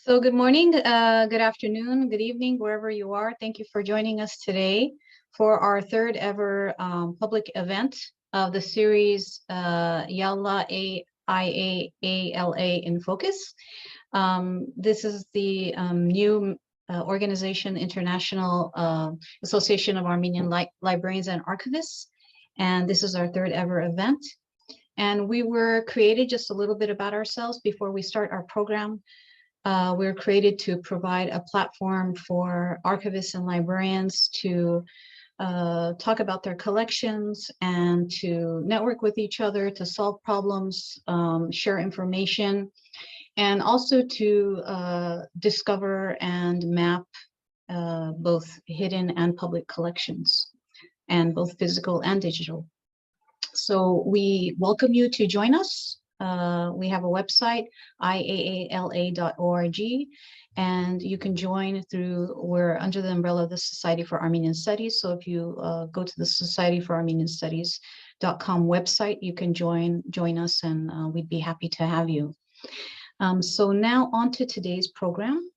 So good morning, good afternoon, good evening, wherever you are. Thank you for joining us today for our third ever public event of the series IAALA in Focus. This is the new organization, International Association of Armenian Librarians and Archivists. And this is our third ever event. And we were created, just a little bit about ourselves before we start our program. We're created to provide a platform for archivists and librarians to talk about their collections and to network with each other, to solve problems, share information, and also to discover and map both hidden and public collections, and both physical and digital. So we welcome you to join us. We have a website, IAALA.org, and you can join through, we're under the umbrella of the Society for Armenian Studies. So if you go to the Society for Armenian Studies.com website, you can join us, and we'd be happy to have you. So now on to today's program.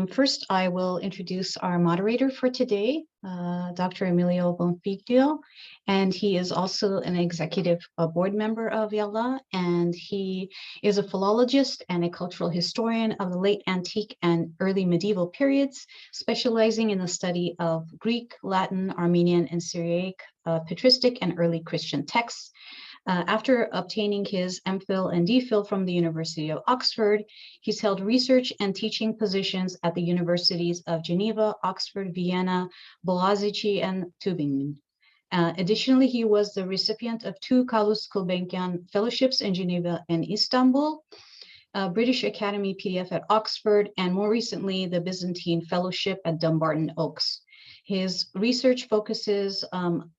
First, I will introduce our moderator for today, Dr. Emilio Bonfiglio, and he is also an executive board member of IAALA, and he is a philologist and a cultural historian of the late antique and early medieval periods, specializing in the study of Greek, Latin, Armenian, and Syriac patristic and early Christian texts. After obtaining his MPhil and DPhil from the University of Oxford, he's held research and teaching positions at the universities of Geneva, Oxford, Vienna, Boğaziçi, and Tübingen. Additionally, he was the recipient of 2 Kalus Gulbenkian fellowships in Geneva and Istanbul, British Academy PDF at Oxford, and more recently, the Byzantine Fellowship at Dumbarton Oaks. His research focuses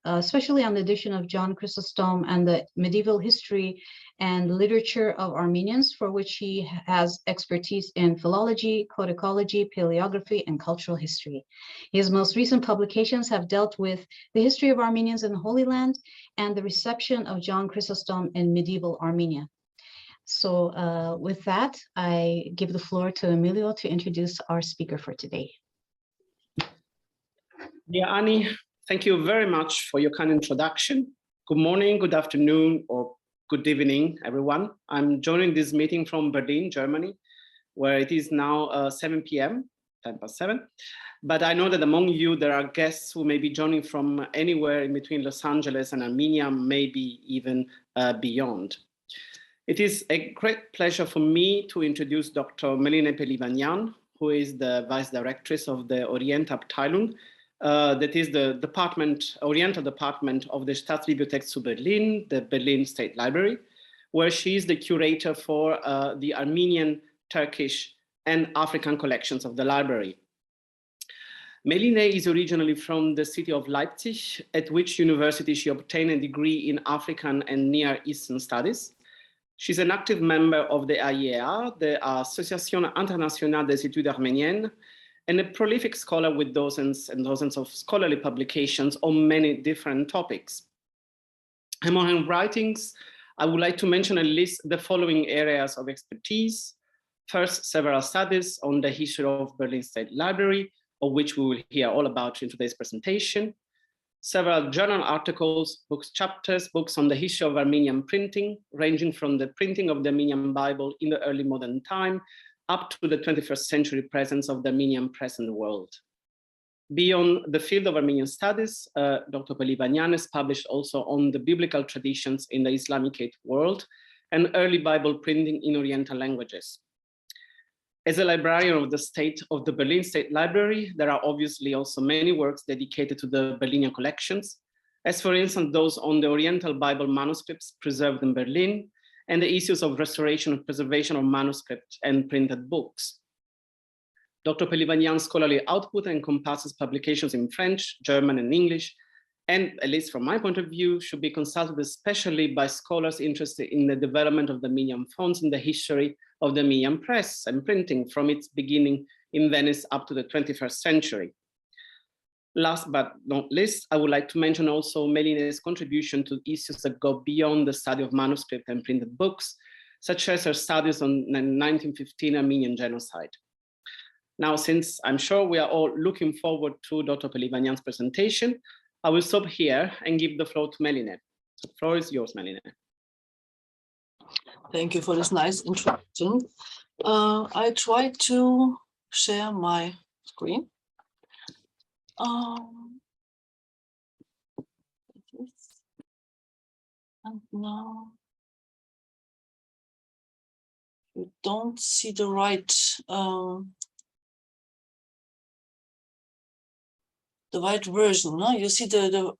especially on the edition of John Chrysostom and the medieval history and literature of Armenians, for which he has expertise in philology, codicology, paleography, and cultural history. His most recent publications have dealt with the history of Armenians in the Holy Land and the reception of John Chrysostom in medieval Armenia. So with that, I give the floor to Emilio to introduce our speaker for today. Dear Annie, thank you very much for your kind introduction. Good morning, good afternoon, or good evening, everyone. I'm joining this meeting from Berlin, Germany, where it is now 7 p.m., 7:10. But I know that among you, there are guests who may be joining from anywhere in between Los Angeles and Armenia, maybe even beyond. It is a great pleasure for me to introduce Dr. Meliné Pehlivanian, who is the Vice Directress of the Oriental Abteilung, that is the Oriental department of the Staatsbibliothek zu Berlin, the Berlin State Library, where she is the curator for the Armenian, Turkish, and African collections of the library. Meliné is originally from the city of Leipzig, at which university she obtained a degree in African and Near Eastern Studies. She's an active member of the IAALA, the Association Internationale des Études Arméniennes, and a prolific scholar with dozens and dozens of scholarly publications on many different topics. Among her writings, I would like to mention and list the following areas of expertise. First, several studies on the history of Berlin State Library, of which we will hear all about in today's presentation. Several journal articles, books, chapters, books on the history of Armenian printing, ranging from the printing of the Armenian Bible in the early modern time up to the 21st century presence of the Armenian press in the world. Beyond the field of Armenian studies, Dr. Pehlivanian has published also on the biblical traditions in the Islamic world and early Bible printing in Oriental languages. As a librarian of the state of the Berlin State Library, there are obviously also many works dedicated to the Berlinian collections, as for instance, those on the Oriental Bible manuscripts preserved in Berlin, and the issues of restoration and preservation of manuscripts and printed books. Dr. Pehlivanian's scholarly output encompasses publications in French, German, and English, and at least from my point of view, should be consulted especially by scholars interested in the development of the Armenian fonts and the history of the Armenian press and printing from its beginning in Venice up to the 21st century. Last but not least, I would like to mention also Meliné's contribution to issues that go beyond the study of manuscript and printed books, such as her studies on the 1915 Armenian genocide. Now, since I'm sure we are all looking forward to Dr. Pehlivanian's presentation, I will stop here and give the floor to Meliné. The floor is yours, Meliné. Thank you for this nice introduction. I try to share my screen. And now you don't see the right version. No, you see the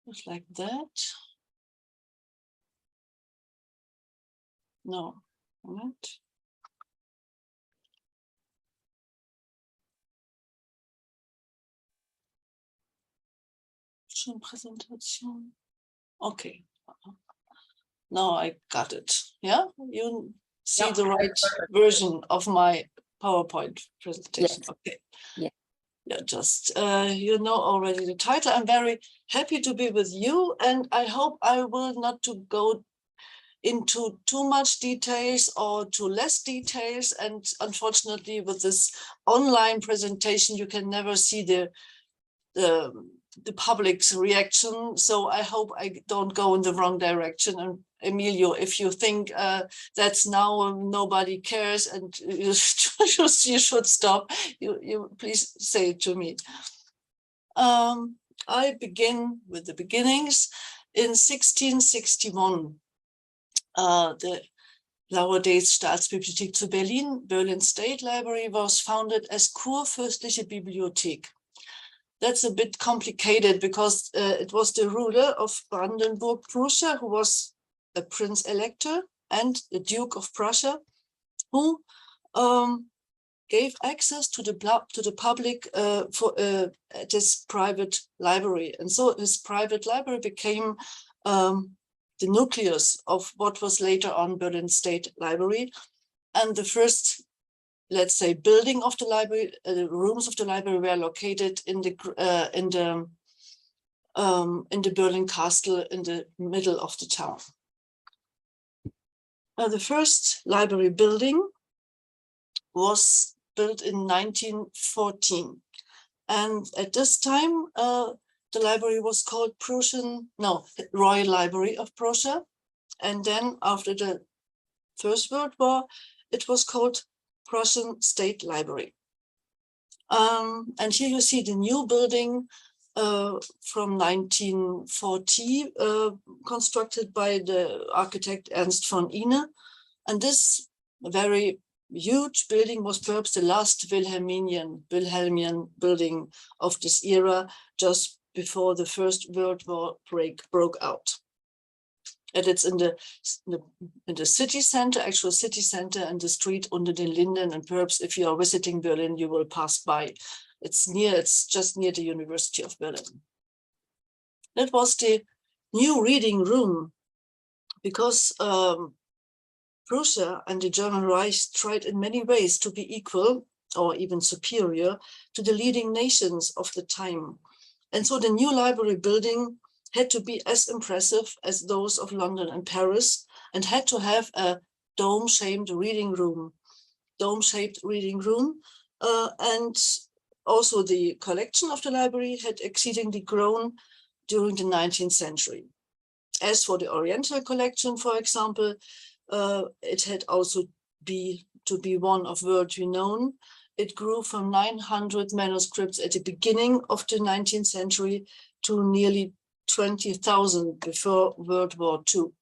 just like that. No, moment. Presentation. Okay. Now I got it. Yeah, you see the right version of my PowerPoint presentation. Yes. Okay. Yeah. Yeah, just you know already the title. I'm very happy to be with you, and I hope I will not to go into too much details or too less details. And unfortunately, with this online presentation, you can never see the public's reaction. So I hope I don't go in the wrong direction. And Emilio, if you think that's now nobody cares and you should stop, you please say it to me. I begin with the beginnings. In 1661, the nowadays Staatsbibliothek zu Berlin, Berlin State Library, was founded as Kurfürstliche Bibliothek. That's a bit complicated because it was the ruler of Brandenburg, Prussia, who was a prince elector, and the Duke of Prussia, who gave access to the public at his private library. And so his private library became the nucleus of what was later on Berlin State Library. And the first, let's say, building of the library, the rooms of the library were located in the Berlin Castle in the middle of the town. The first library building was built in 1914, and at this time the library was called Royal Library of Prussia, and then after the First World War it was called Prussian State Library. And here you see the new building from 1940, constructed by the architect Ernst von Ihne. And this very huge building was perhaps the last Wilhelmian building of this era, just before the First World War broke out. And it's in the city center, actual city center, and the street Unter den Linden. And perhaps if you are visiting Berlin, you will pass by. It's just near the University of Berlin. That was the new reading room, because Prussia and the German Reich tried in many ways to be equal or even superior to the leading nations of the time. And so the new library building had to be as impressive as those of London and Paris, and had to have a dome-shaped reading room. And also the collection of the library had exceedingly grown during the 19th century. As for the Oriental collection, for example, it had also to be one of world renown. It grew from 900 manuscripts at the beginning of the 19th century to nearly 20,000 before World War II.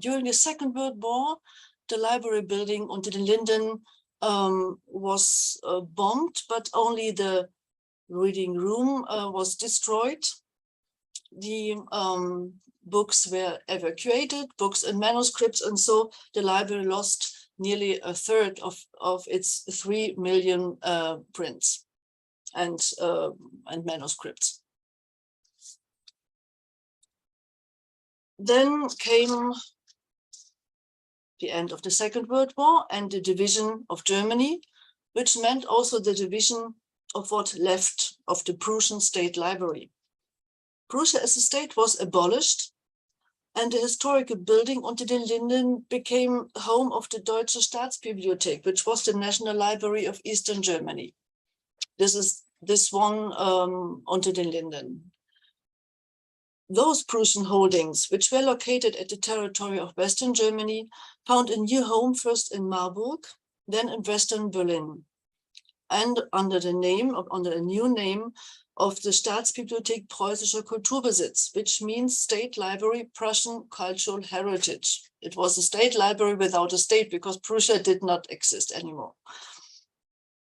During the Second World War, the library building Unter den Linden was bombed, but only the reading room was destroyed. The books were evacuated, books and manuscripts, and so the library lost nearly a third of its 3 million prints and manuscripts. Then came the end of the Second World War and the division of Germany, which meant also the division of what left of the Prussian State Library. Prussia as a state was abolished, And the historical building unter den Linden became home of the Deutsche Staatsbibliothek, which was the National Library of Eastern Germany. This is this one unter den Linden. Those Prussian holdings, which were located at the territory of Western Germany, found a new home first in Marburg, then in Western Berlin, and under a new name of the Staatsbibliothek Preußischer Kulturbesitz, which means State Library Prussian Cultural Heritage. It was a state library without a state because Prussia did not exist anymore.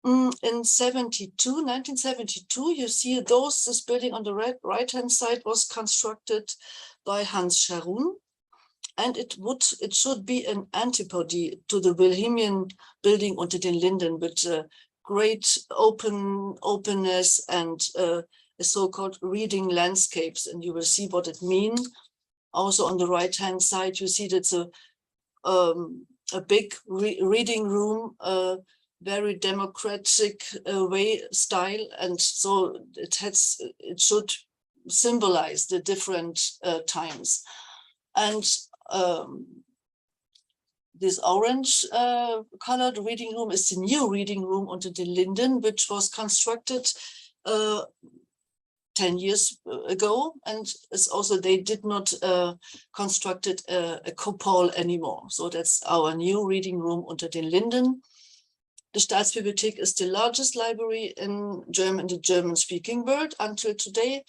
In 1972, you see this building on the right-hand side was constructed by Hans Scharoun, and it should be an antipody to the Pehlivanian building unter den Linden, with great openness and a so-called reading landscapes, and you will see what it means. Also on the right-hand side, you see that's a big reading room, very democratic style, and so it should symbolize the different times. And this orange colored reading room is the new reading room unter den Linden, which was constructed 10 years ago, and it's also they did not constructed a cupola anymore. So that's our new reading room unter den Linden. The Staatsbibliothek is the largest library in the German-speaking world. Until today,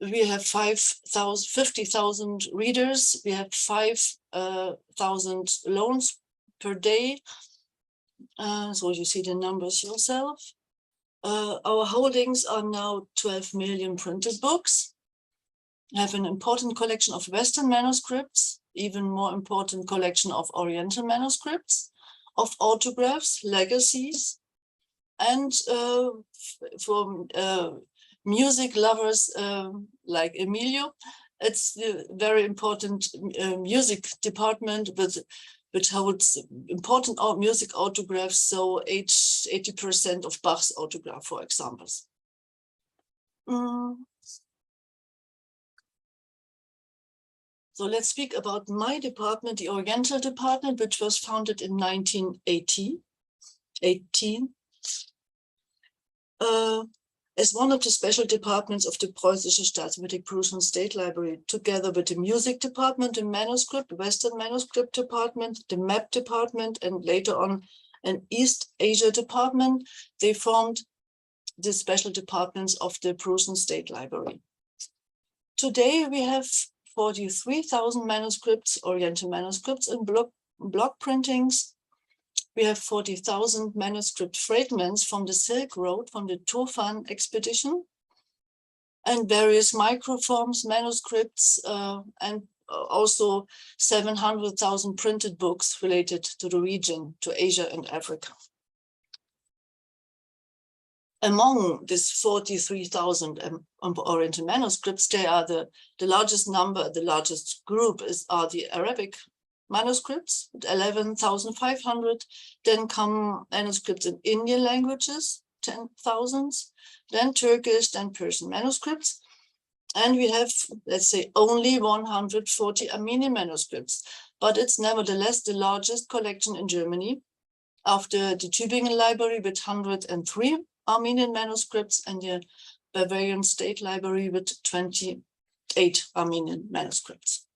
we have 50,000 readers. We have 5,000 loans per day. So you see the numbers yourself. Our holdings are now 12 million printed books. We have an important collection of Western manuscripts, even more important collection of Oriental manuscripts, of autographs, legacies, and for music lovers like Emilio, it's the very important music department which holds important music autographs, so 80% of Bach's autograph, for example. So let's speak about my department, the Oriental department, which was founded in 1918. As one of the special departments of the Preußische Staatsbibliothek Prussian State Library, together with the music department, the manuscript, Western manuscript department, the map department, and later on an East Asia department, they formed the special departments of the Prussian State Library. Today we have 43,000 manuscripts, Oriental manuscripts, and block printings. We have 40,000 manuscript fragments from the Silk Road, from the Turfan expedition, and various microforms, manuscripts, and also 700,000 printed books related to the region, to Asia and Africa. Among these 43,000 Oriental manuscripts, they are the largest number, the largest group are the Arabic manuscripts, 11,500. Then come manuscripts in Indian languages, 10,000. Then Turkish, then Persian manuscripts. And we have, let's say, only 140 Armenian manuscripts. But it's nevertheless the largest collection in Germany, after the Tübingen Library with 103 Armenian manuscripts and the Bavarian State Library with 28 Armenian manuscripts.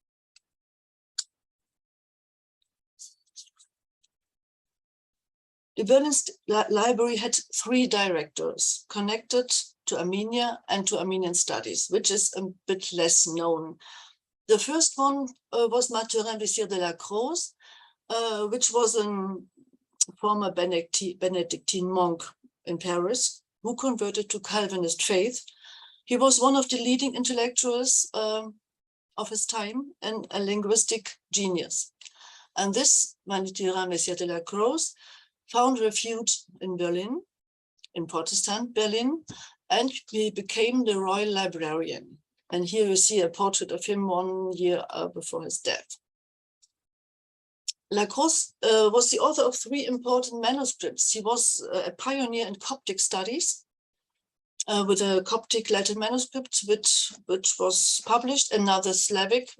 The Berlin Library had 3 directors connected to Armenia and to Armenian studies, which is a bit less known. The first one was Mathurin Vizir de la Croze, which was a former Benedictine monk in Paris, who converted to Calvinist faith. He was one of the leading intellectuals of his time and a linguistic genius. And this Mathurin Vizir de la Croze found refuge in Berlin, in Protestant Berlin, and he became the royal librarian. And here you see a portrait of him 1 year before his death. Lacroze was the author of 3 important manuscripts. He was a pioneer in Coptic studies, with a Coptic Latin manuscript, which was published, another Slavonic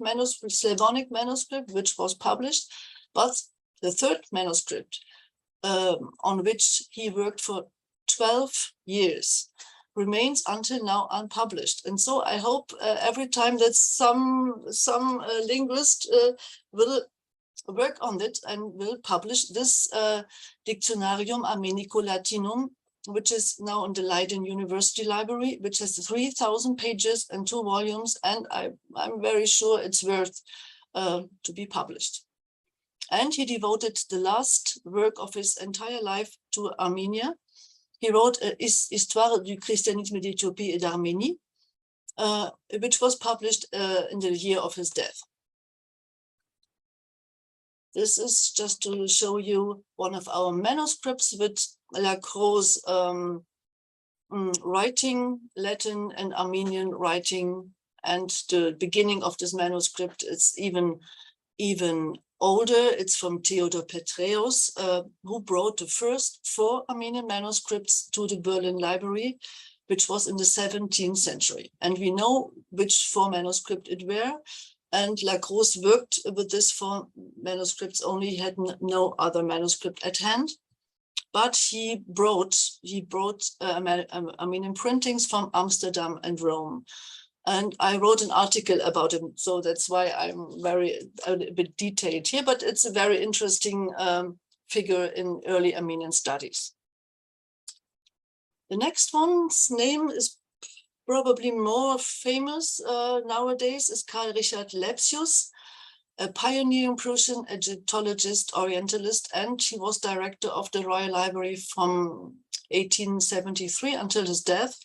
manuscript, which was published. But the third manuscript, on which he worked for 12 years, remains until now unpublished. And so I hope every time that some linguist will work on it and will publish this Dictionarium Armenico-Latinum, which is now in the Leiden University Library, which has 3,000 pages and 2 volumes, and I'm very sure it's worth to be published. And he devoted the last work of his entire life to Armenia. He wrote Histoire du christianisme d'Éthiopie et d'Arménie, which was published in the year of his death. This is just to show you one of our manuscripts with Lacroix's writing, Latin and Armenian writing, and the beginning of this manuscript is even older. It's from Theodor Petreus, who brought the first 4 Armenian manuscripts to the Berlin Library, which was in the 17th century. And we know which 4 manuscripts it were. And Lacroix worked with these 4 manuscripts only, he had no other manuscript at hand. But he brought Armenian printings from Amsterdam and Rome. And I wrote an article about him, so that's why I'm a bit detailed here, but it's a very interesting figure in early Armenian studies. The next one's name is probably more famous nowadays, is Karl Richard Lepsius, a pioneering Prussian Egyptologist, Orientalist, and he was director of the Royal Library from 1873 until his death.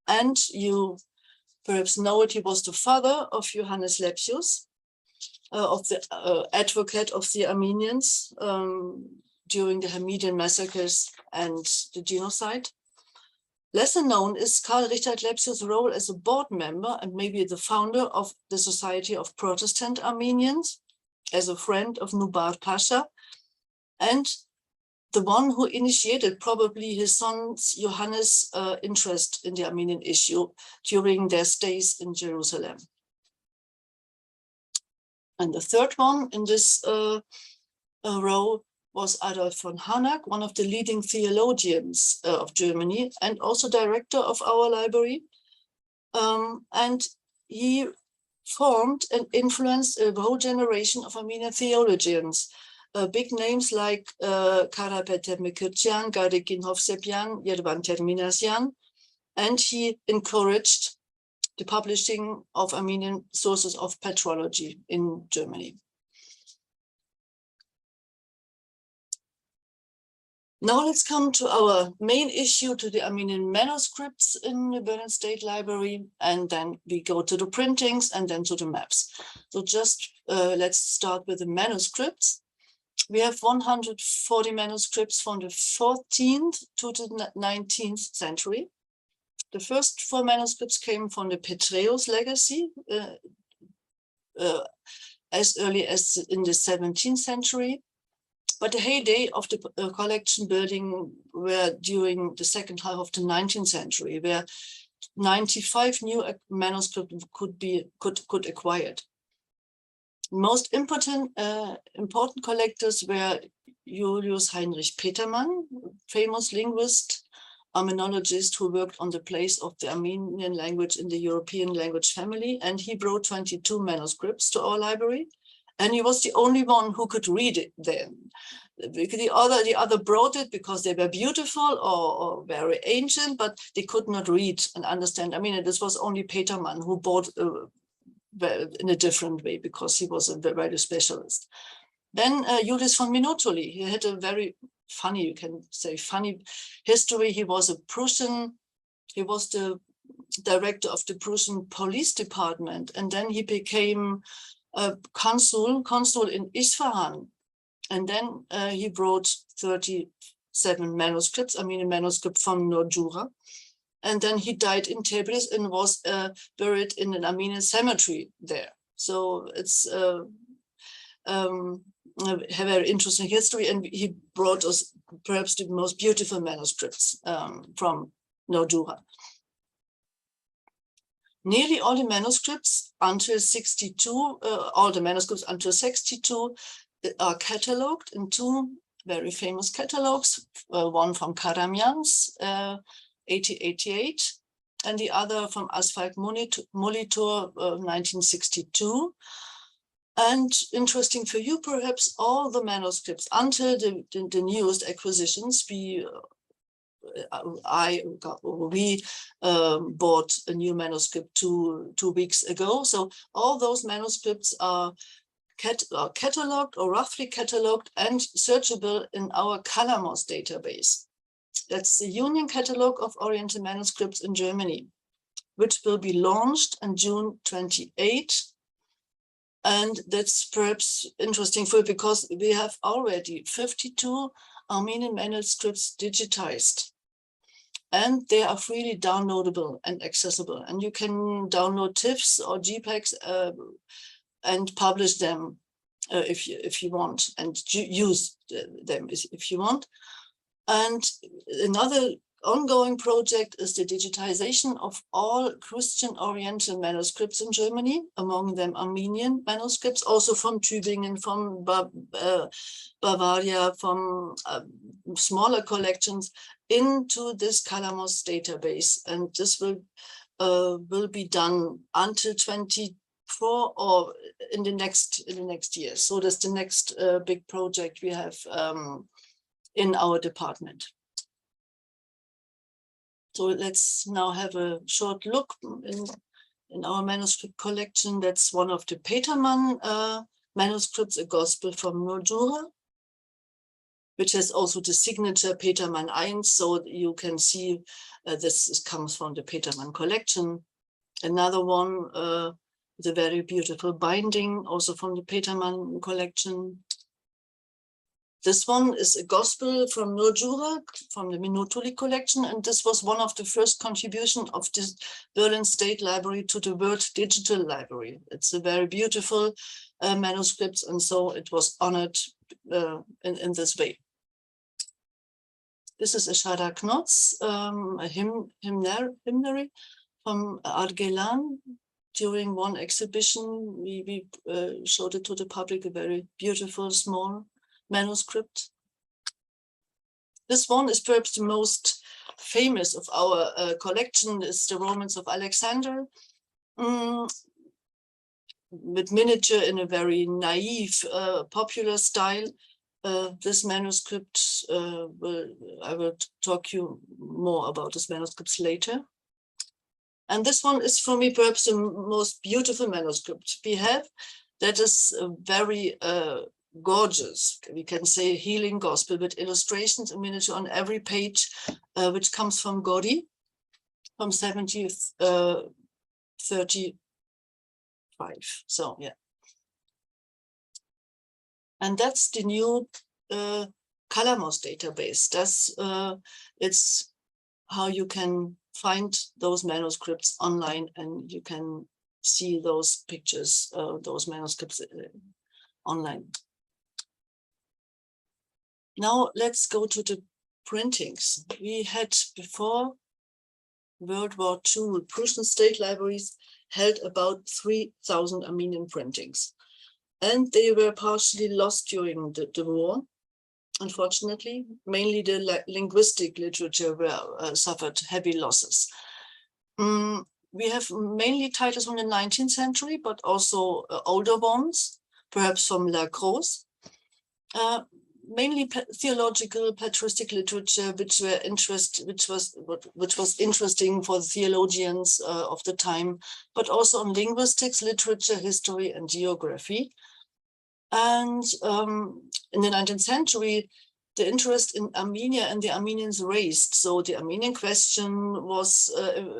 And you perhaps know it, he was the father of Johannes Lepsius, of the advocate of the Armenians during the Hamidian massacres and the genocide. Lesser known is Karl Richard Lepsius' role as a board member and maybe the founder of the Society of Protestant Armenians, as a friend of Nubar Pasha, and the one who initiated probably his son Johannes' interest in the Armenian issue during their stays in Jerusalem. And the third one in this row was Adolf von Harnack, one of the leading theologians of Germany and also director of our library. And he formed and influenced a whole generation of Armenian theologians. Big names like Karapeter Mikirtian, Gadekin Hovsepian, Yerban Terminasyan, and he encouraged the publishing of Armenian sources of patrology in Germany. Now let's come to our main issue, to the Armenian manuscripts in the Berlin State Library, and then we go to the printings and then to the maps. So just let's start with the manuscripts. We have 140 manuscripts from the 14th to the 19th century. The first 4 manuscripts came from the Petreus legacy as early as in the 17th century. But the heyday of the collection building were during the second half of the 19th century, where 95 new manuscripts could be acquired. Most important collectors were Julius Heinrich Petermann, famous linguist, Armenologist who worked on the place of the Armenian language in the European language family, and he brought 22 manuscripts to our library. And he was the only one who could read it then. The other brought it because they were beautiful or very ancient, but they could not read and understand. I mean, this was only Petermann who bought in a different way because he was a very specialist. Then Julius von Minutoli, he had a very funny, you can say funny history. He was a Prussian, he was the director of the Prussian police department, and then he became a consul in Isfahan, and then he brought 37 manuscripts, Armenian manuscript from Nordjura, and then he died in Tabriz and was buried in an Armenian cemetery there. So it's a very interesting history, and he brought us perhaps the most beautiful manuscripts from Nordjura. Nearly all the manuscripts until 62, all the manuscripts until 62 are catalogued in two very famous catalogs, one from Karamians, 1888, and the other from Asphalt Molitor, 1962. And interesting for you, perhaps, all the manuscripts until the newest acquisitions, we bought a new manuscript two weeks ago. So all those manuscripts are catalogued or roughly catalogued and searchable in our Calamos database. That's the Union Catalogue of Oriental Manuscripts in Germany, which will be launched on June 28. And that's perhaps interesting for you because we have already 52 Armenian manuscripts digitized. And they are freely downloadable and accessible. And you can download TIFFs or JPEGs and publish them if you want, and use them if you want. And another ongoing project is the digitization of all Christian Oriental manuscripts in Germany, among them Armenian manuscripts, also from Tübingen, from Bavaria, from smaller collections, into this Calamos database. And this will be done until 24 or in the next year. So that's the next big project we have in our department. So let's now have a short look in our manuscript collection. That's one of the Petermann manuscripts, a gospel from Mildura, which has also the signature Petermann I. So you can see this comes from the Petermann collection. Another one, the very beautiful binding, also from the Petermann collection. This one is a gospel from Mildura, from the Minutuli collection, and this was one of the first contributions of the Berlin State Library to the World Digital Library. It's a very beautiful manuscript, and so it was honored in this way. This is a Shara Knotz, a hymnary from Argelan. During one exhibition, we showed it to the public, a very beautiful, small manuscript. This one is perhaps the most famous of our collection. Is the Romans of Alexander, with miniature in a very naive, popular style. This manuscript, I will talk you more about this manuscripts later. And this one is for me perhaps the most beautiful manuscript we have. That is very gorgeous, we can say, healing gospel with illustrations in miniature on every page, which comes from Gori from 1735. So yeah, and that's the new Calamos database. That's it's how you can find those manuscripts online, and you can see those pictures, those manuscripts online. Now let's go to the printings. We had before World War II, Prussian state libraries held about 3,000 Armenian printings, and they were partially lost during the war. Unfortunately, mainly the linguistic literature suffered heavy losses. We have mainly titles from the 19th century, but also older ones, perhaps from Lacrosse. Mainly theological, patristic literature, which was interesting for the theologians of the time, but also on linguistics, literature, history, and geography. And in the 19th century, the interest in Armenia and the Armenians raised. So the Armenian question was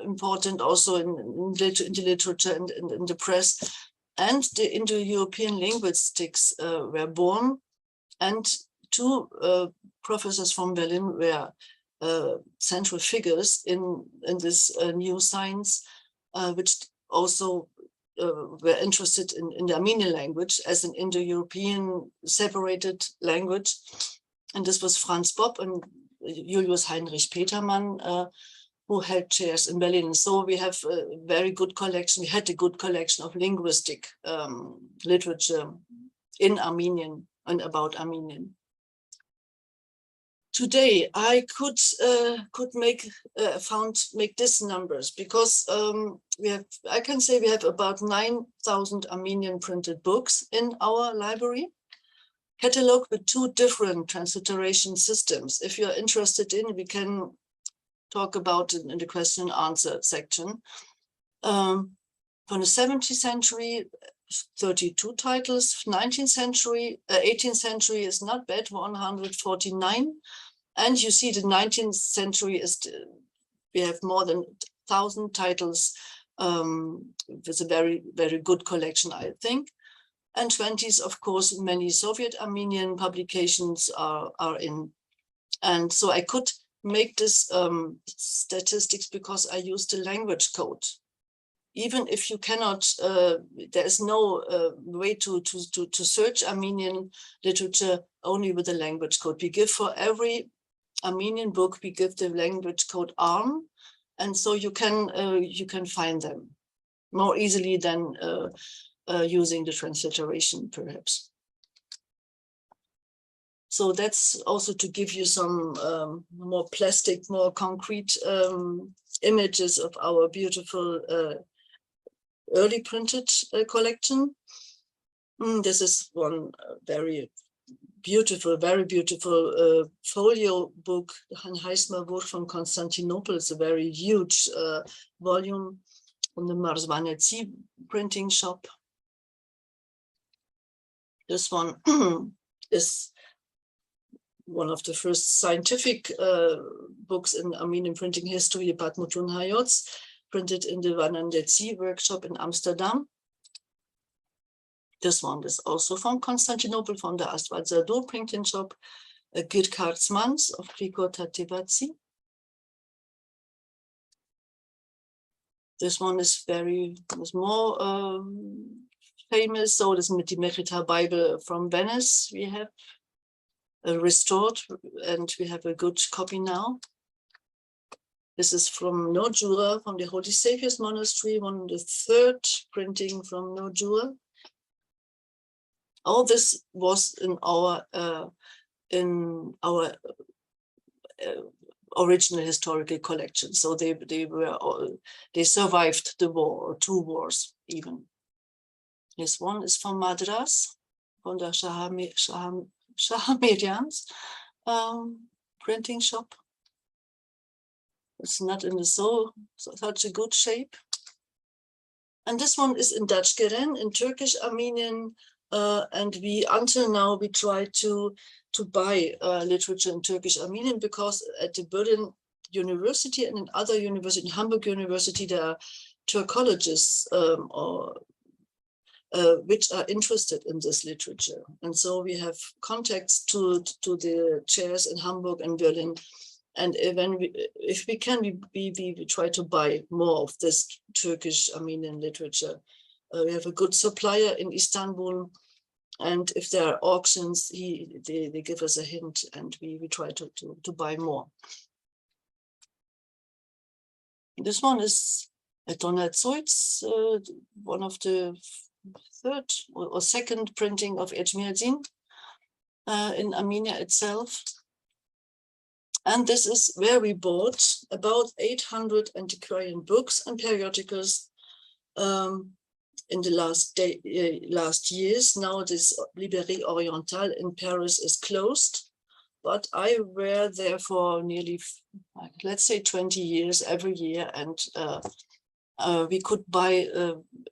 important also in the literature and in the press. And the Indo-European linguistics were born. And two professors from Berlin were central figures in this new science, which also were interested in the Armenian language as an Indo-European separated language. And this was Franz Bopp and Julius Heinrich Petermann, who held chairs in Berlin. So we have a very good collection. We had a good collection of linguistic literature in Armenian and about Armenian. Today, I could make these numbers because I can say we have about 9,000 Armenian printed books in our library, cataloged with 2 different transliteration systems. If you're interested in, we can talk about it in the question and answer section. From the 17th century, 32 titles, 19th century, 18th century is not bad, 149. And you see the 19th century is, we have more than 1,000 titles. It's a very, very good collection, I think. And 20s, of course, many Soviet Armenian publications are in. And so I could make this statistics because I used the language code. Even if you cannot, there is no way to search Armenian literature only with the language code. We give for every Armenian book, we give the language code ARM, and so you can find them more easily than using the transliteration, perhaps. So that's also to give you some more plastic, more concrete images of our beautiful early printed collection. This is one very beautiful folio book, Han Heismer Wurf from Constantinople. It's a very huge volume from the Marzvanetsi printing shop. This one is one of the first scientific books in Armenian printing history about Mutun Hayots, printed in the Vanandetsi workshop in Amsterdam. This one is also from Constantinople, from the Astvat Zadur printing shop, Girkarts Mans of Grigor Tatevatsi. This one is more famous. So this is the Mechita Bible from Venice. We have restored, and we have a good copy now. This is from Nojura, from the Holy Saviour's Monastery, the 3rd printing from Nojura. All this was in our original historical collection. So they survived the war, or 2 wars even. This one is from Madras, from the Shahamedians printing shop. It's not in such a good shape. And this one is in Dutch Geren, in Turkish Armenian, and until now we try to buy literature in Turkish Armenian, because at the Berlin University and in other universities, in Hamburg University, there are Turkologists which are interested in this literature. And so we have contacts to the chairs in Hamburg and Berlin. And if we can, we try to buy more of this Turkish Armenian literature. We have a good supplier in Istanbul. And if there are auctions, they give us a hint, and we try to buy more. This one is a Donald Zoitz, one of the 3rd or 2nd printing of Ejmiadzin in Armenia itself. And this is where we bought about 800 antiquarian books and periodicals in the last years. Now this Librairie Oriental in Paris is closed, but I were there for nearly, let's say, 20 years every year, and we could buy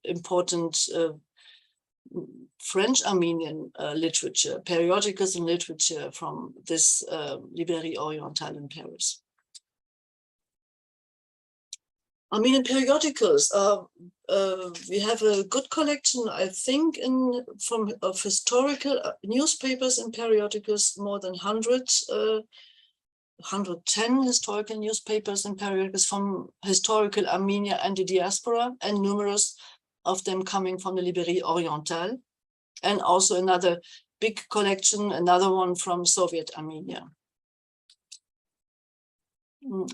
important French Armenian literature, periodicals and literature from this Librairie Orientale in Paris. Armenian periodicals, we have a good collection, I think, of historical newspapers and periodicals, more than 110 historical newspapers and periodicals from historical Armenia and the diaspora, and numerous of them coming from the Librairie Orientale, and also another big collection, another one from Soviet Armenia.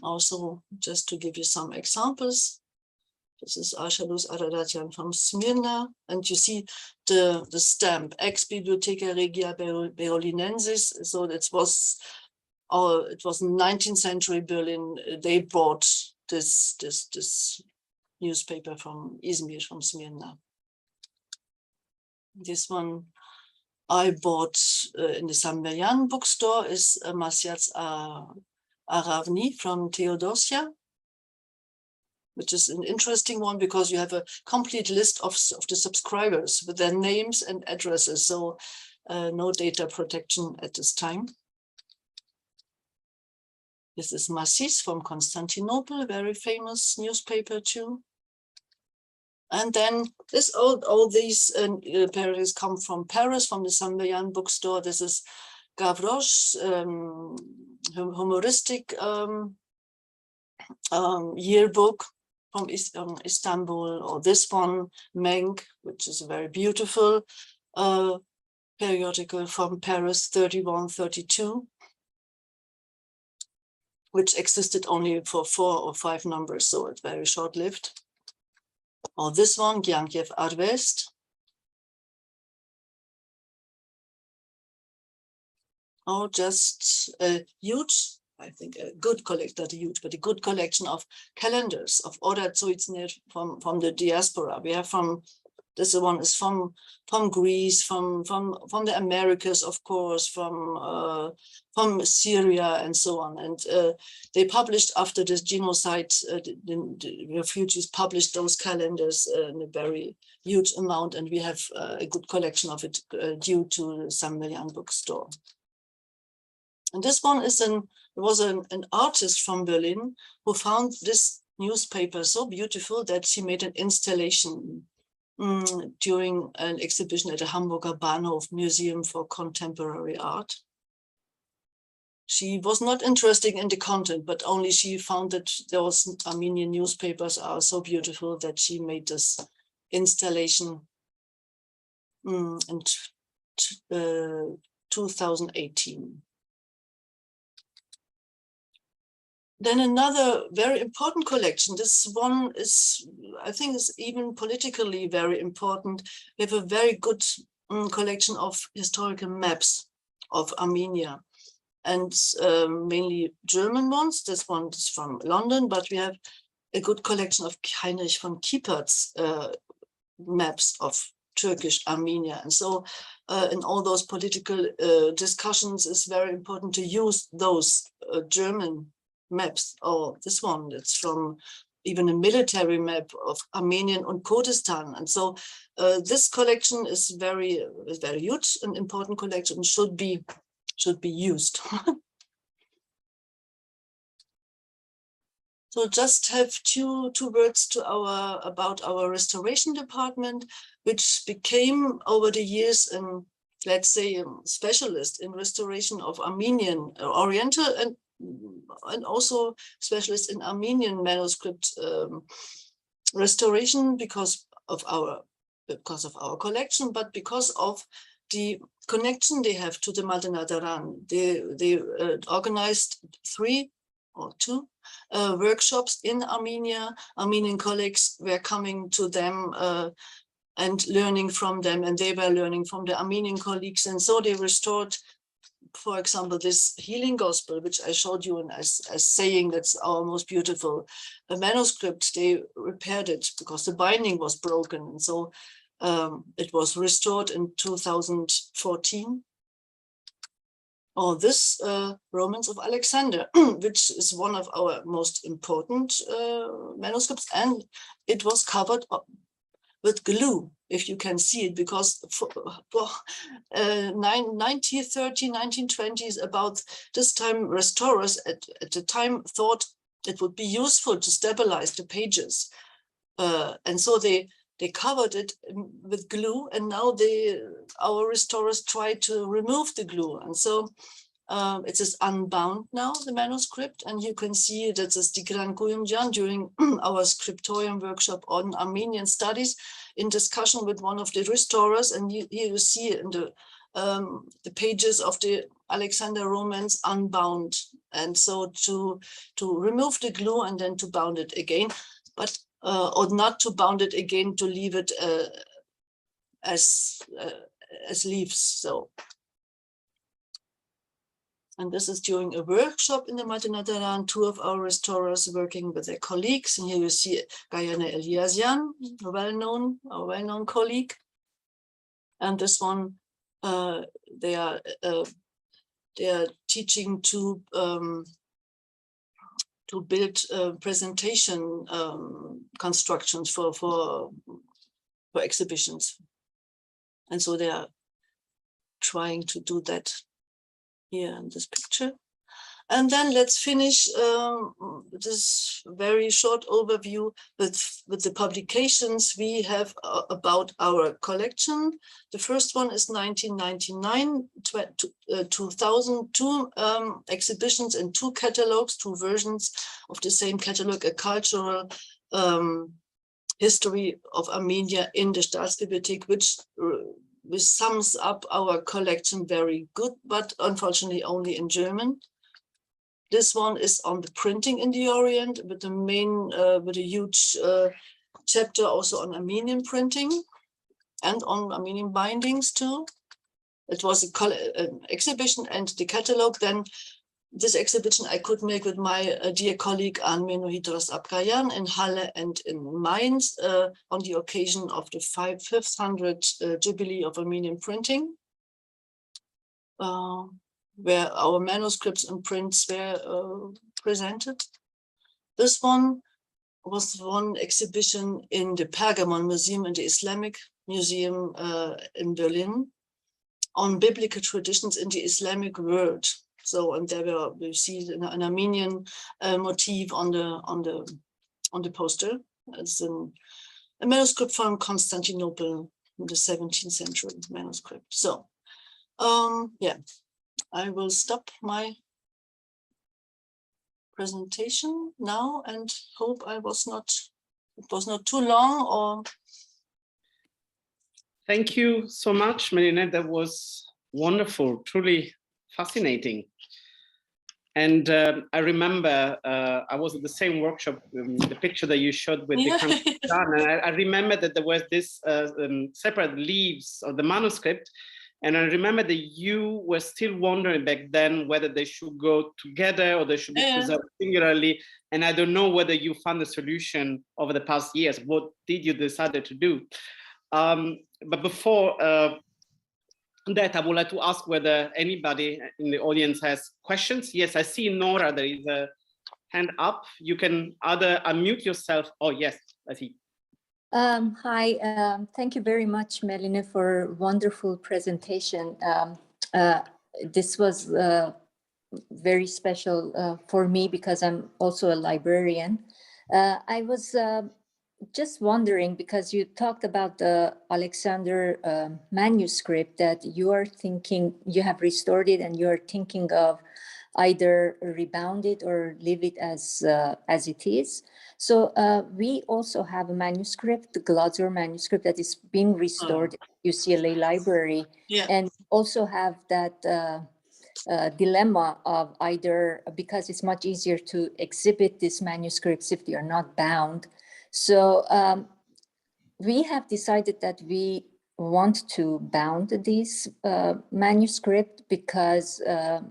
Also, just to give you some examples, this is Archivists Araratyan from Smyrna, and you see the stamp Ex Bibliotheca Regia Berolinensis. So it was 19th century Berlin. They bought this newspaper from Izmir, from Smyrna. This one I bought in the Meliné bookstore is Masyats Aravni from Theodosia, which is an interesting one because you have a complete list of the subscribers with their names and addresses. So no data protection at this time. This is Massis from Constantinople, very famous newspaper too. And then all these pages come from Paris, from the Meliné bookstore. This is Gavroche's humoristic yearbook from Istanbul, or this one, Menk, which is a very beautiful periodical from Paris, 31-32, which existed only for 4 or 5 numbers, so it's very short-lived. Or this one, Gyankiev Arvest. Or just a huge, I think a good collection, not huge, but a good collection of calendars of Order Zoitsner from the diaspora. We have this one is from Greece, from the Americas, of course, from Syria and so on. And they published after this genocide, the refugees published those calendars in a very huge amount, and we have a good collection of it due to the Meliné bookstore. And this one is was an artist from Berlin who found this newspaper so beautiful that she made an installation during an exhibition at the Hamburger Bahnhof Museum for Contemporary Art. She was not interested in the content, but only she found that those Armenian newspapers are so beautiful that she made this installation in 2018. Then another very important collection. This one is, I think, is even politically very important. We have a very good collection of historical maps of Armenia, and mainly German ones. This one is from London, but we have a good collection of Heinrich von Kiepert's maps of Turkish Armenia. And so in all those political discussions, it's very important to use those German maps. Or this one, it's from even a military map of Armenian and Kurdistan. And so this collection is very huge, an important collection, should be used. So just have two words to about our restoration department, which became over the years let's say a specialist in restoration of Armenian, Oriental, and also specialist in Armenian manuscript restoration because of our collection, but because of the connection they have to the Maldenadaran. They organized 3 or 2 workshops in Armenia. Armenian colleagues were coming to them and learning from them, and they were learning from the Armenian colleagues. And so they restored, for example, this healing gospel, which I showed you as saying that's our most beautiful manuscript. They repaired it because the binding was broken. And so it was restored in 2014. Or this Romans of Alexander, which is one of our most important manuscripts, and it was covered with glue, if you can see it, because 1930, 1920s, about this time, restorers at the time thought it would be useful to stabilize the pages. And so they covered it with glue, and now our restorers try to remove the glue. And so it is unbound now, the manuscript, and you can see that is Tigran Kuyumjan during our scriptorium workshop on Armenian studies in discussion with one of the restorers. And here you see in the pages of the Alexander Romans unbound, and so to remove the glue and then to bound it again, but or not to bound it again, to leave it as leaves. So, and this is during a workshop in the Multinateran, two of our restorers working with their colleagues. And here you see Gayane Eliasian, a well-known colleague. And this one, they are teaching to build presentation constructions for exhibitions. And so they are trying to do that here in this picture. And then let's finish this very short overview with the publications we have about our collection. The first one is 1999, 2000, two exhibitions and two catalogs, two versions of the same catalog, a cultural history of Armenia in the Staatsbibliothek, which sums up our collection very good, but unfortunately only in German. This one is on the printing in the Orient, with the main, with a huge chapter also on Armenian printing and on Armenian bindings too. It was an exhibition, and the catalog. Then this exhibition I could make with my dear colleague Armenian Abgayan in Halle and in Mainz on the occasion of the 500th Jubilee of Armenian printing, where our manuscripts and prints were presented. This one was one exhibition in the Pergamon Museum in the Islamic Museum in Berlin on biblical traditions in the Islamic world. So, and there we see an Armenian motif on the poster. It's a manuscript from Constantinople in the 17th century manuscript. So, yeah. I will stop my presentation now and hope it was not too long. Or thank you so much, Meliné. That was wonderful, truly fascinating. And I remember I was at the same workshop, the picture that you showed with the country, and I remember that there was this separate leaves of the manuscript. And I remember that you were still wondering back then whether they should go together or they should be preserved singularly. And I don't know whether you found a solution over the past years. What did you decide to do? But before that, I would like to ask whether anybody in the audience has questions. Yes, I see Nora, there is a hand up. You can either unmute yourself. Oh, yes, I see. Hi, thank you very much, Meliné, for wonderful presentation. This was very special for me because I'm also a librarian. I was just wondering, because you talked about the Alexander manuscript, that you are thinking, you have restored it and you are thinking of either rebound it or leave it as it is. So we also have a manuscript, the Glazor manuscript, that is being restored at UCLA Library, and also have that dilemma of either, because it's much easier to exhibit these manuscripts if they are not bound. So we have decided that we want to bound this manuscript because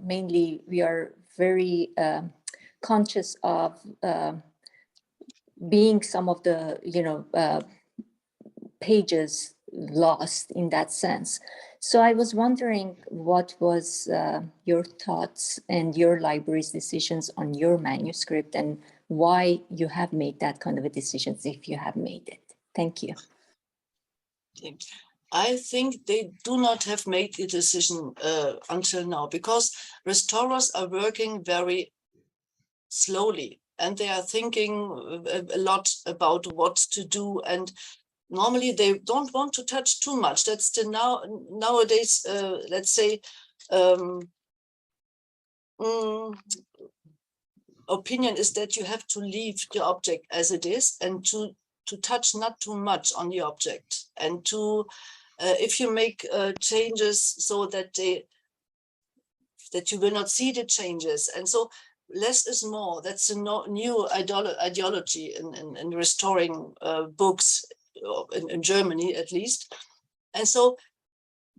mainly we are very conscious of being some of the pages lost in that sense. So I was wondering what was your thoughts and your library's decisions on your manuscript and why you have made that kind of a decision, if you have made it. Thank you. I think they do not have made a decision until now, because restorers are working very slowly and they are thinking a lot about what to do, and normally they don't want to touch too much. That's the nowadays, let's say, opinion is that you have to leave the object as it is and to touch not too much on the object, and to if you make changes so that they that you will not see the changes. And so less is more. That's a new ideology in restoring books in Germany, at least. And so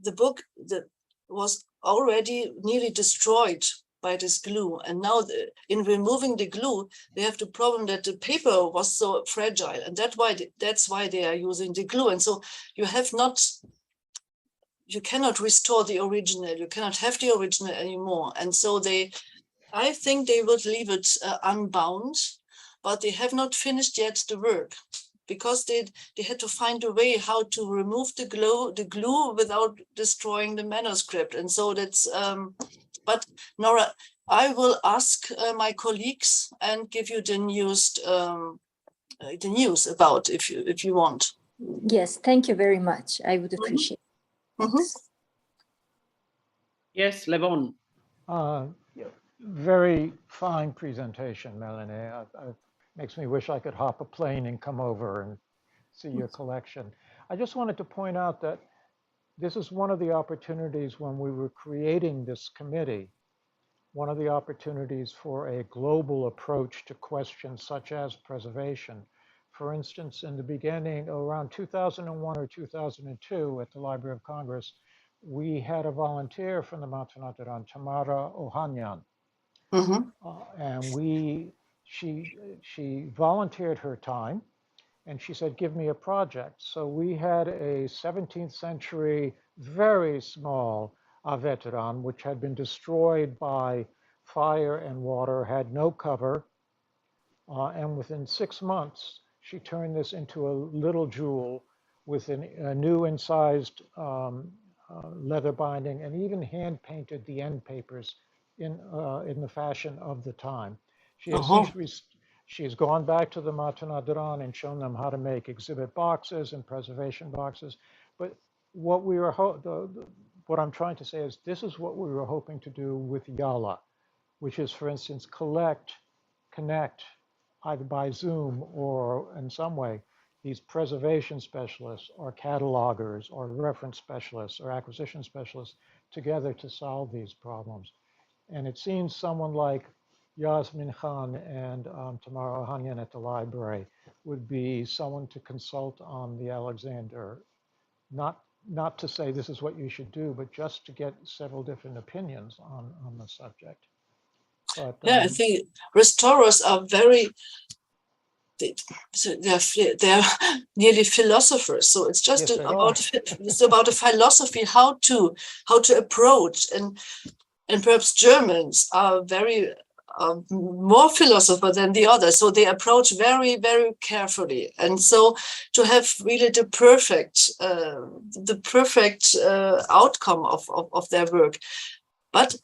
the book that was already nearly destroyed by this glue. And now in removing the glue, they have the problem that the paper was so fragile. And that's why they are using the glue. And so you cannot restore the original. You cannot have the original anymore. And so I think they would leave it unbound, but they have not finished yet the work, because they had to find a way how to remove the glue without destroying the manuscript. And so that's, but Nora, I will ask my colleagues and give you the news about if you want. Yes, thank you very much. I would appreciate it. Mm-hmm. Yes, Levon. Very fine presentation, Meliné. Makes me wish I could hop a plane and come over and see your collection. I just wanted to point out that this is one of the opportunities when we were creating this committee, one of the opportunities for a global approach to questions such as preservation. For instance, in the beginning, around 2001 or 2002 at the Library of Congress, we had a volunteer from the Matanataran, Tamara Ohanyan. Mm-hmm. And she volunteered her time, and she said, give me a project. So we had a 17th century, very small aveteran, which had been destroyed by fire and water, had no cover. And within 6 months, she turned this into a little jewel with a new incised leather binding, and even hand painted the end papers in the fashion of the time. She has gone back to the Matanadaran and shown them how to make exhibit boxes and preservation boxes. But what what I'm trying to say is this is what we were hoping to do with IAALA, which is, for instance, connect either by Zoom or in some way these preservation specialists or catalogers or reference specialists or acquisition specialists together to solve these problems. And it seems someone like Yasmin Khan and Tamara Ohanyan at the library would be someone to consult on the Alexander, not to say this is what you should do, but just to get several different opinions on the subject. But, yeah, I think restorers are they're nearly philosophers. So it's just yes, about a philosophy how to approach, and perhaps Germans are very more philosopher than the others. So they approach very, very carefully. And so to have really the perfect outcome of their work. But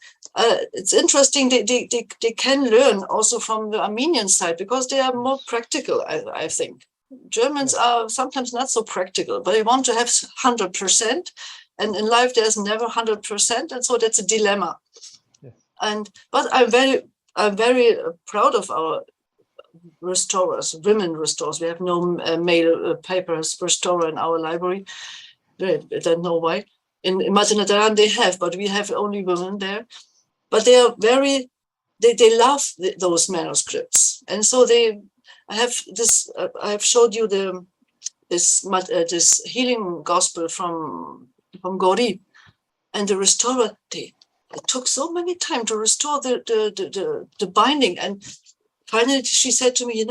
it's interesting, they can learn also from the Armenian side, because they are more practical, I think. Germans are sometimes not so practical, but they want to have 100%. And in life, there's never 100%. And so that's a dilemma. Yes. But I'm very proud of our restorers, women restorers. We have no male paper restorer in our library. I don't know why. In Matanataran they have, but we have only women there. But they are they love those manuscripts. And so I have showed you this healing gospel from Gori, and the restorer, it took so many time to restore the binding. And finally she said to me,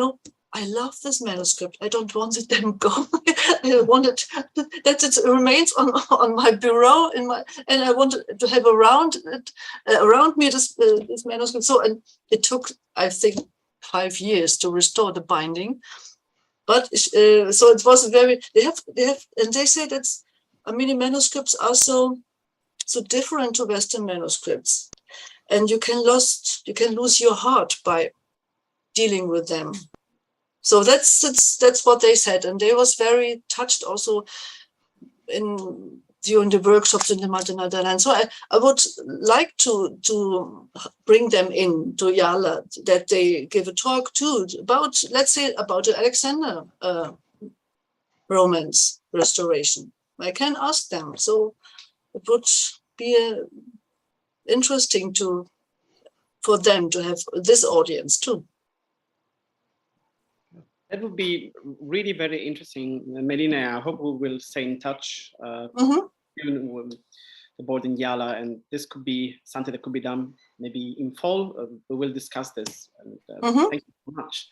I love this manuscript. I don't want it to go. I want it that it remains on my bureau and I want to have around me this manuscript. So, and it took, I think, 5 years to restore the binding. But so it was they have, and they say that Armenian manuscripts are so different to Western manuscripts, and you can lose your heart by dealing with them. So that's what they said, and they was very touched also during the workshops in the Matanadaran. So I would like to bring them in to IAALA, that they give a talk too about, let's say, about the Alexander Romance restoration. I can ask them. So it would be interesting for them to have this audience too. That would be really very interesting, Meliné. I hope we will stay in touch even with the board in IAALA, and this could be something that could be done maybe in fall. We will discuss this. And, thank you so much.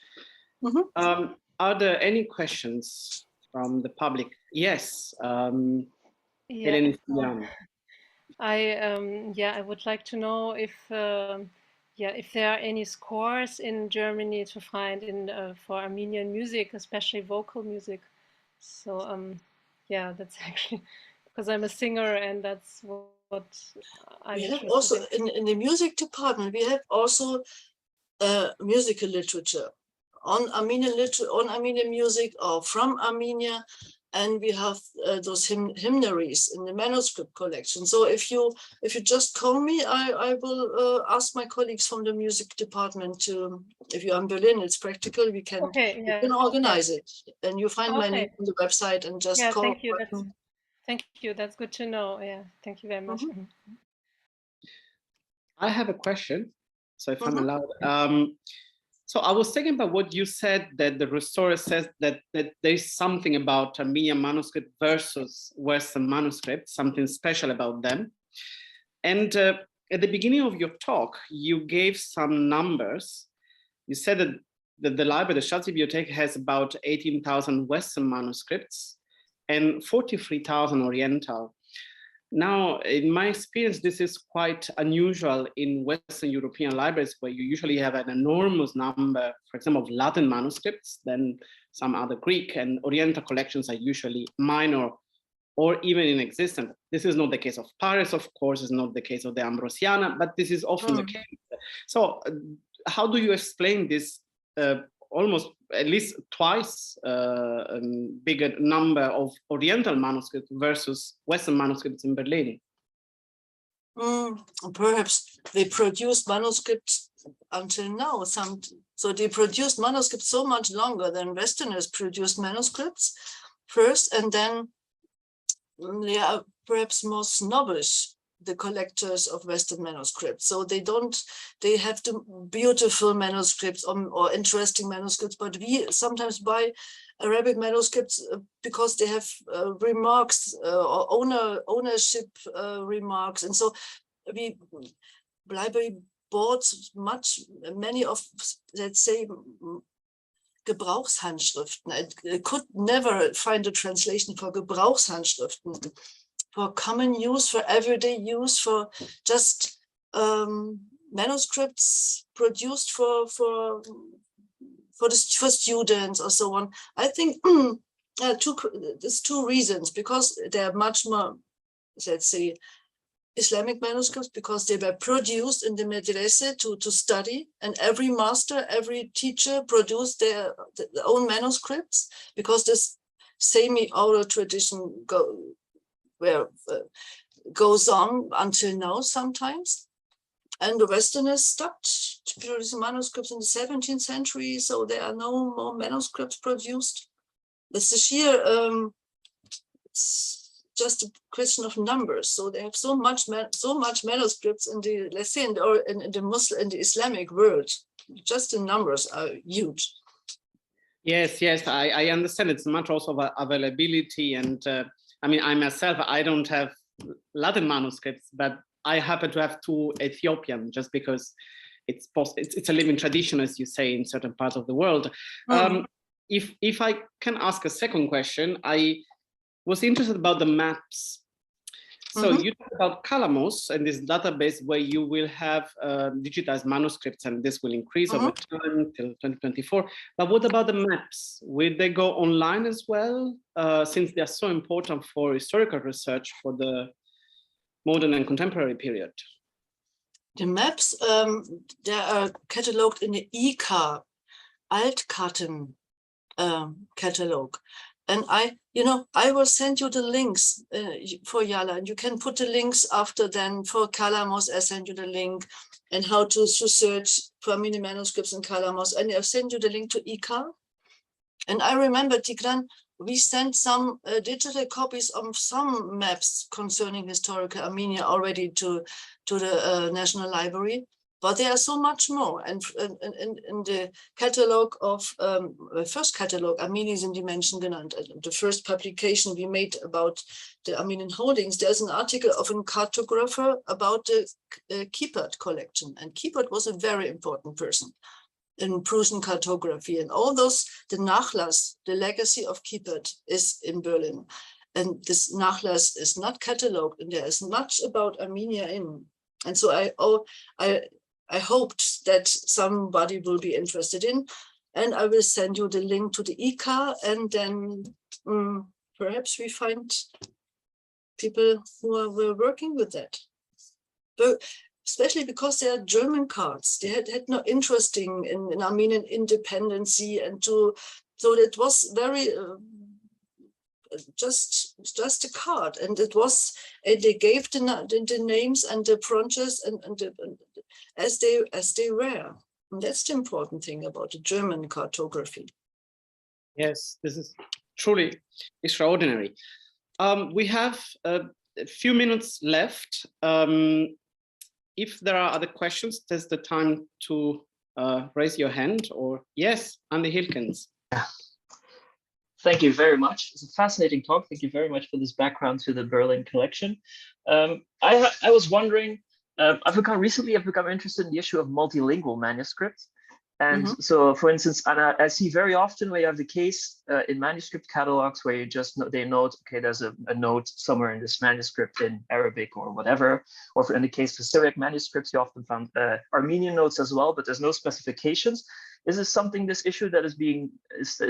Are there any questions from the public? Yes. Yeah. I would like to know if if there are any scores in Germany to find for Armenian music, especially vocal music. So that's actually because I'm a singer, and that's what I'm we have interested also in. in the music department. We have also musical literature on Armenian music or from Armenia. And we have those hymnaries in the manuscript collection. So if you just call me, I will ask my colleagues from the music department to. If you're in Berlin, it's practical. We can organize it, and you find my name on the website and just call. Thank you. Thank you. That's good to know. Yeah, thank you very much. I have a question, so if I'm allowed. So I was thinking about what you said, that the restorer says that there's something about Armenian manuscript versus Western manuscripts, something special about them. And at the beginning of your talk, you gave some numbers. You said that the library, the Staatsbibliothek, has about 18,000 Western manuscripts and 43,000 Oriental. Now, in my experience, this is quite unusual in Western European libraries, where you usually have an enormous number, for example, of Latin manuscripts, then some other Greek, and Oriental collections are usually minor or even inexistent. This is not the case of Paris, of course, it's not the case of the Ambrosiana, but this is often the case. So how do you explain this almost at least twice bigger number of Oriental manuscripts versus Western manuscripts in Berlin? Perhaps they produced manuscripts until now. So they produced manuscripts so much longer than Westerners produced manuscripts first, and then they are perhaps more snobbish, the collectors of Western manuscripts. So they have the beautiful manuscripts or interesting manuscripts, but we sometimes buy Arabic manuscripts because they have remarks or ownership remarks. And so library bought many of, let's say, Gebrauchshandschriften. I could never find a translation for Gebrauchshandschriften, for common use, for everyday use, for just manuscripts produced for students or so on. I think there's two reasons, because they are much more, let's say, Islamic manuscripts, because they were produced in the medrese to study, and every master, every teacher produced their own manuscripts, because this semi-oral tradition goes on until now sometimes. And the Westerners stopped producing manuscripts in the 17th century, so there are no more manuscripts produced. This is sheer, it's just a question of numbers. So they have so much manuscripts in the, let's say, in the Islamic world. Just the numbers are huge. Yes, I understand. It's much also of availability, and I mean, I myself, I don't have Latin manuscripts, but I happen to have two Ethiopian, just because it's a living tradition, as you say, in certain parts of the world. If I can ask a second question, I was interested about the maps. So you talk about Calamos and this database where you will have digitized manuscripts, and this will increase over time till 2024. But what about the maps? Will they go online as well, since they are so important for historical research for the modern and contemporary period? The maps, they are cataloged in the ICA, Altkarten catalog. And I will send you the links for IAALA, and you can put the links after. Then for Calamos, I send you the link, and how to search for mini manuscripts in Calamos. And I'll send you the link to ICA. And I remember, Tigran, we sent some digital copies of some maps concerning historical Armenia already to the National Library. But there are so much more. And in the catalog of, first catalog, Armenian sind die Menschen genannt, the first publication we made about the Armenian holdings, there's an article of a cartographer about the Kiepert collection. And Kiepert was a very important person in Prussian cartography. And all those, the Nachlass, the legacy of Kiepert is in Berlin. And this Nachlass is not catalogued, and there is much about Armenia in. And so I hoped that somebody will be interested in, and I will send you the link to the ICA, and then perhaps we find people who were working with that. But especially because they are German cards, they had no interest in Armenian independency, and so it was very just a card, and it was they gave the names and the branches and as they were. And that's the important thing about the German cartography. Yes, this is truly extraordinary. We have a few minutes left. If there are other questions, there's the time to raise your hand, or yes, Andy Hilkens. Thank you very much. It's a fascinating talk. Thank you very much for this background to the Berlin collection. I was wondering, I've become interested in the issue of multilingual manuscripts. And so, for instance, Anna, I see very often where you have the case in manuscript catalogs where you just they note, okay, there's a note somewhere in this manuscript in Arabic or whatever. Or in the case of Syriac manuscripts, you often found Armenian notes as well, but there's no specifications. Is this something, this issue that is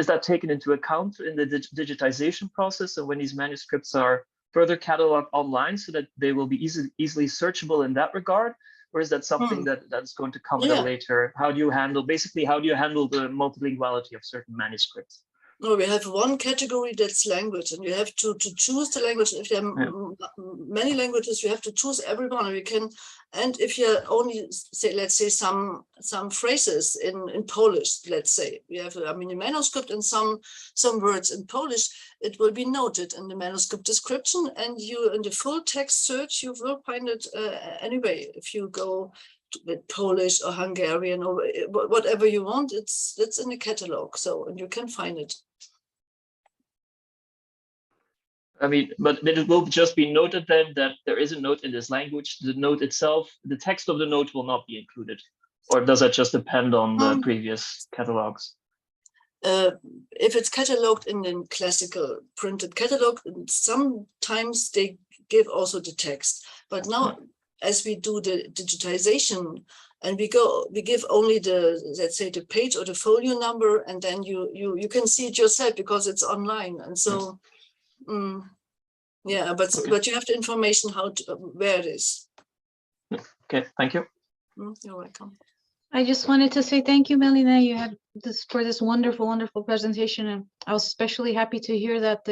that taken into account in the digitization process, and when these manuscripts are further cataloged online so that they will be easily searchable in that regard? Or is that something that's going to come later? How do you handle the multilinguality of certain manuscripts? No, we have one category that's language, and you have to choose the language. If there are many languages, you have to choose every one. And if you only say, let's say, some phrases in Polish, let's say, we have a Armenian manuscript and some words in Polish, it will be noted in the manuscript description, and you in the full text search, you will find it anyway. If you go with Polish or Hungarian or whatever you want, it's in the catalog, so and you can find it. I mean, but it will just be noted then that there is a note in this language. The note itself, the text of the note will not be included, or does that just depend on the previous catalogs? If it's cataloged in the classical printed catalog, sometimes they give also the text. But now, as we do the digitization, and we give only the, let's say, the page or the folio number, and then you can see it yourself because it's online. And so, yeah, but you have the information where it is. Okay, thank you. You're welcome. I just wanted to say thank you, Meliné. You had for this wonderful presentation, and I was especially happy to hear that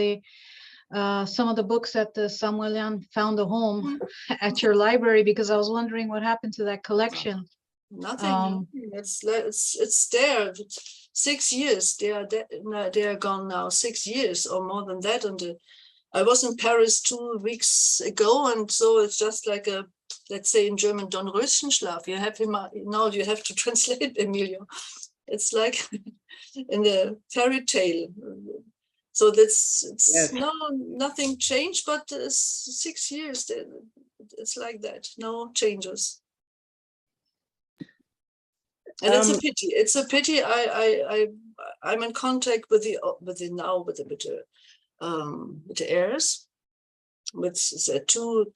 some of the books at the Samuelian found a home at your library, because I was wondering what happened to that collection. Nothing. It's there. 6 years. They are gone now. 6 years or more than that. And I was in Paris 2 weeks ago, and so it's just like a, let's say in German, Dornröschenschlaf. You have him now. You have to translate, Emilio. It's like in the fairy tale. So nothing changed, but 6 years. It's like that. No changes. And it's a pity. It's a pity. I'm in contact with the heirs, with two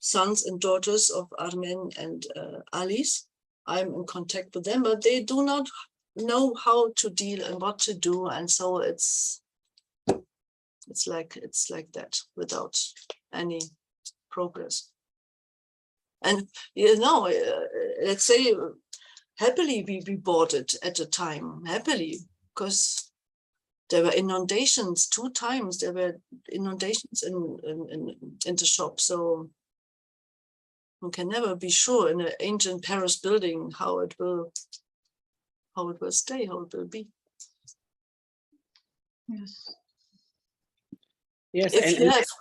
sons and daughters of Armen and Alice. I'm in contact with them, but they do not know how to deal and what to do, and so it's like that without any progress. And let's say happily we bought it at the time, happily, because there were inundations 2 times. There were inundations in the shop, so you can never be sure in an ancient Paris building how it will stay, how it will be. Yes. Yes,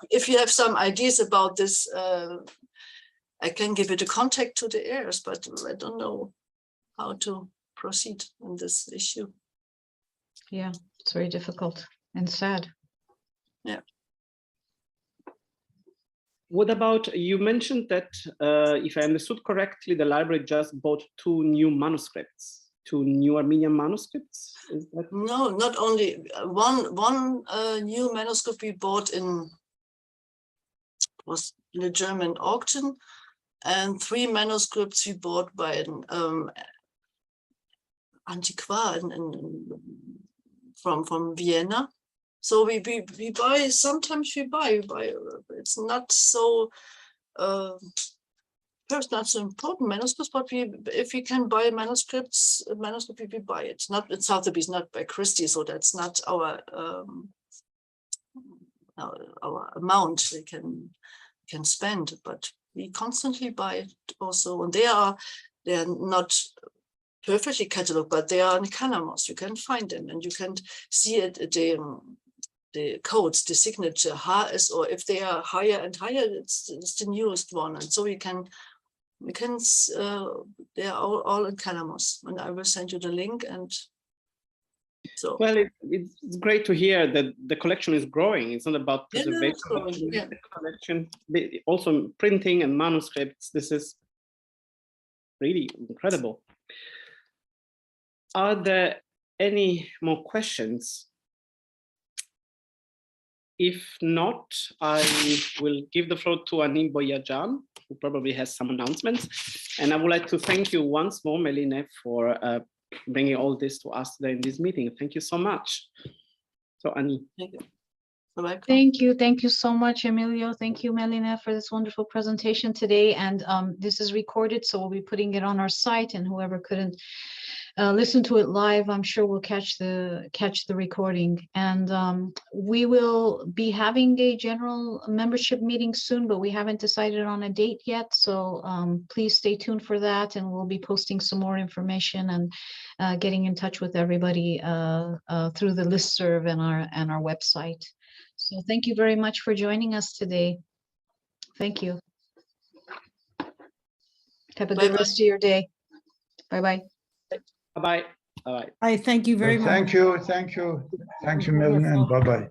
If you have some ideas about this, I can give it a contact to the heirs, but I don't know how to proceed on this issue. Yeah, it's very difficult and sad. Yeah. What about, you mentioned that, if I understood correctly, the library just bought 2 new manuscripts, 2 new Armenian manuscripts? Is that... No, not only one new manuscript we bought was in a German auction, and 3 manuscripts we bought by an antiquar from Vienna. So we buy, sometimes we buy, it's not so, first not so important manuscripts, but if we can buy manuscript, we buy it. Not in Sotheby's, not by Christie, so that's not our amount we can spend, but we constantly buy it also, and they're not perfectly cataloged, but they are in Canamos. You can find them, and you can see it, the codes, the signature HS, or if they are higher and higher, it's the newest one, and so we can they are all in Canamos, and I will send you the link. And so, well, it's great to hear that the collection is growing. It's not about preservation, but the collection, also printing and manuscripts. This is really incredible. Are there any more questions? If not, I will give the floor to Anim Boyajan, who probably has some announcements. And I would like to thank you once more, Meliné, for bringing all this to us today in this meeting. Thank you so much. So, Ani. thank you. Thank you so much, Emilio. Thank you, Meliné, for this wonderful presentation today. And this is recorded, so we'll be putting it on our site, and whoever couldn't listen to it live, I'm sure we'll catch the recording. And we will be having a general membership meeting soon, but we haven't decided on a date yet. So please stay tuned for that, and we'll be posting some more information and getting in touch with everybody through the listserv and our website. So thank you very much for joining us today. Thank you. Have a good rest of your day. Bye-bye. Bye-bye. Bye-bye. Thank you very much. Thank you, Meliné, and bye-bye.